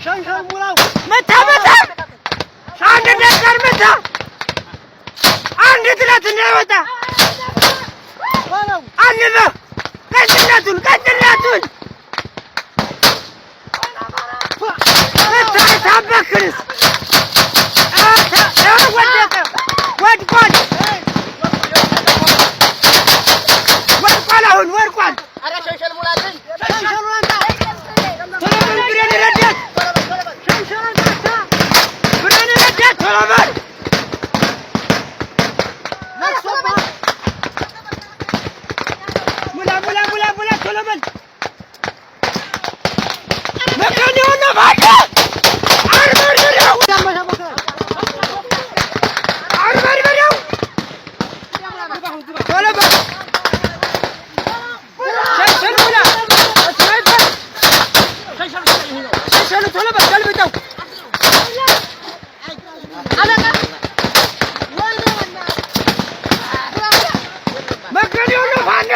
ሸንሸል ሙላው መታ አንድ ነገር መታ አንድ ትላት እንዳይወጣ አንበ ቀጥላቱን ታበክርስ ወድቋል አሁን ወድቋል። ኧረ ሸንሸል ሙላልኝ ብሬን ረዳት ቶሎ በል ሙላ ቶሎ በል መከኒው ነው ባካ አርበርበሬው ቶሎ በል ሸንሸል ቶሎ በል ገልብጠው መከኒው ነው ባካ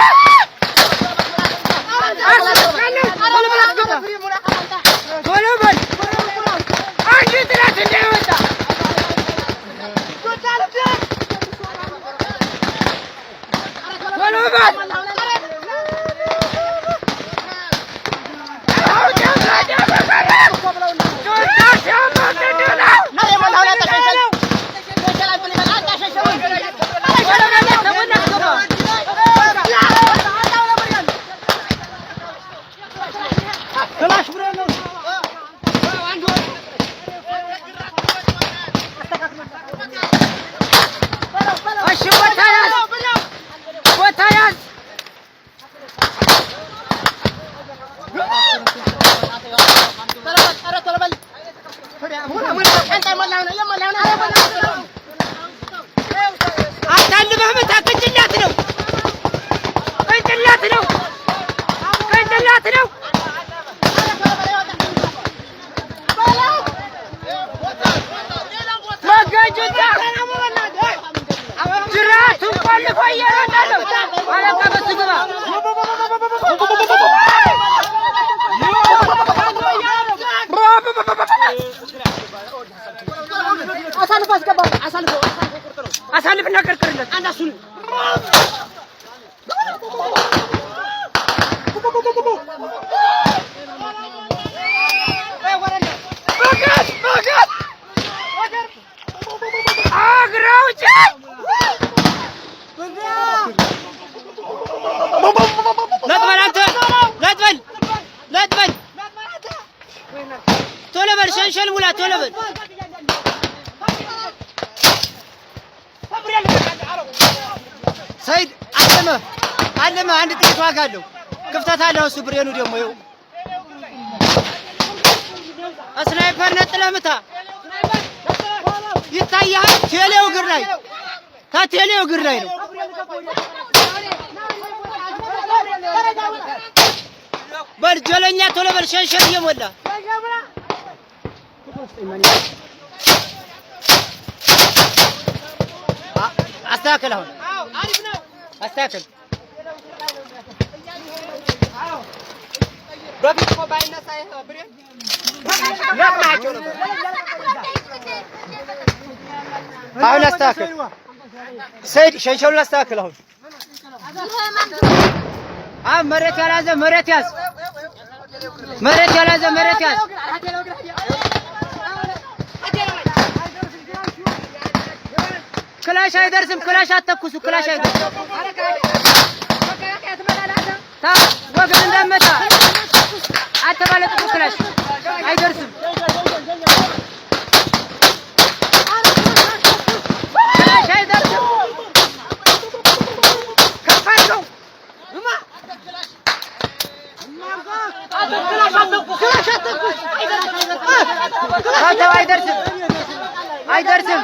ቶሎ በል አንድ ጥላት እንዳይወጣ ቶሎ በል አታልበህ መታ ቅንጭላት ነው መጋጁታ ጅራቱን ቆልፎ እየሮጠ ነው። አለቃ በሱ ግባ አሳልፍና ቀርቅርለት አናሱን አግራውጭ ለጥበል ቶሎ በል ሸንሸል ሙላ ቶሎ በል ሰይድ አለመ አንድ ጥይት ዋጋ አለው። ክፍተት አለው እሱ ብሬኑ ደግሞ ይኸው ስናይፐር ነጥለህ ምታ ይታያል። ቴሌው እግር ላይ ከቴሌው እግር ላይ ነው። በል ጀለኛ ቶሎ በል ሸንሸል እየሞላ አስተካክል። አሁን አስተካክል። በፊት እኮ ባይነሳ ብሬን ለማቸው ነበር። አሁን አስተካክል ሰይድ ሸንሸሉን አስተካክል። አሁን መሬት ያላዘ መሬት ያዝ። ክላሽ አይደርስም። ክላሽ አትተኩሱ። ክላሽ አይደርስም። ወገን እንዳመጣ አትባለጡ። ክላሽ አይደርስም። ክላሽ አይደርስም። ከፋቸው አይደርስም።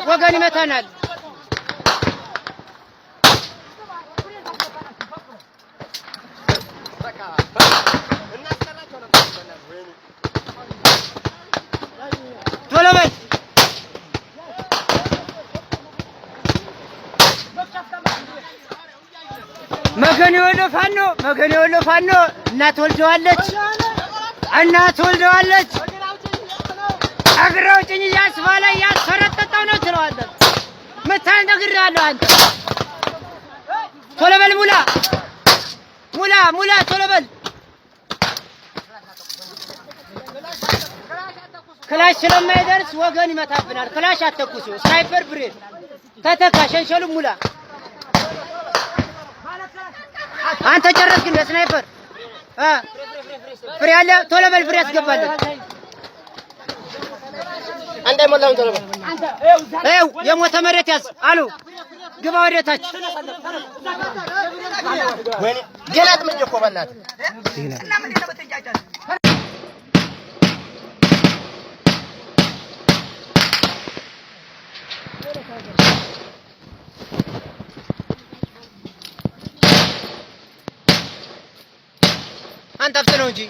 ወገን ይመታናል። ቶሎ በል መገን ይወደ መገን የወሎ ፋኖ እናት ወልደዋለች እግረው ጭኝ እያስባለ እያስፈረጠጠው ነው ትለዋለህ። መታን ነግሬሃለሁ አንተ ቶሎ በል ሙላ ቶሎ በል ክላሽ ስለማይደርስ ወገን ይመታብናል። ክላሽ አተኩሱ ስናይፐር ብሬድ ተተካ ሸንሸሉ ሙላ አንተ ጨረስክ እንደ ስናይፐር ፍሬ አለ ቶሎ በል ፍሬ ያስገባለሁ አንተ ሞላው ቶሎ በል ኤው የሞተ መሬት ያዝ አሉ ግባ ወደታች ወይኔ ገላት መጀኮ በላት እና ምን ነው በተጃጃል አንተ አፍጥነው እንጂ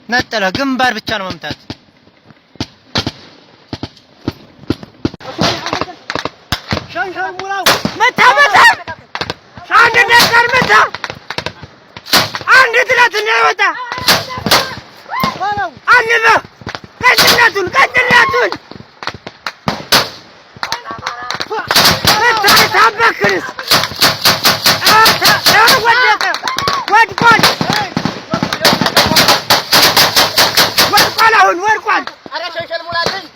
ነጠለ ግንባር ብቻ ነው መምታት። ሻንሻን ሙላው መታ አንድ ነገር መታ አንድ ትላት ነው ወጣ አለበ ቀጥላቱን ታበክርስ ወድቋል አሁን ወድቋል። አረ ሻንሻን ሙላልኝ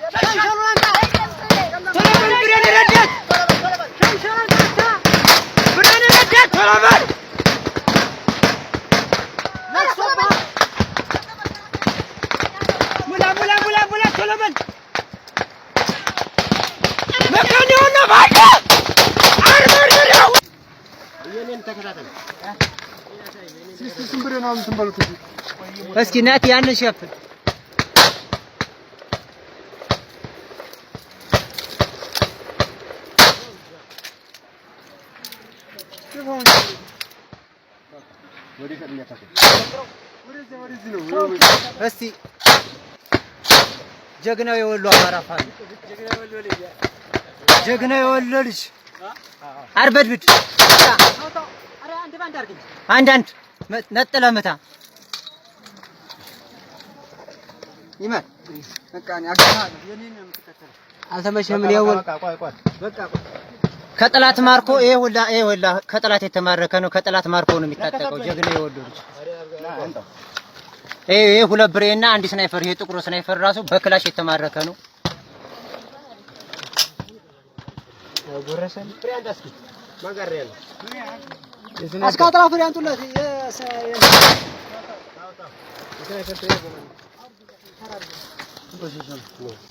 እስኪ ናቲ ያንን ሸፍን እስቲ ጀግናው የወሎ አማራ ፋኖ ጀግናው የወሎ ልጅ አርበድብድ አንድ ነጥለ መታ ይመር በቃ አልተመሸም። ያወል በቃ ከጠላት ማርኮ ይሄ ሁላ ከጠላት የተማረከ ነው። ከጠላት ማርኮ ነው የሚታጠቀው ጀግና የወሎ ልጅ። ይሄ ሁለት ብሬና አንድ ስናይፐር፣ ይሄ ጥቁሩ ስናይፐር ራሱ በክላሽ የተማረከ ነው። ጎረሰን ፍሬ አንድ አስኪ ማጋር ያለ አስካትራ ፍሬ አንቱለት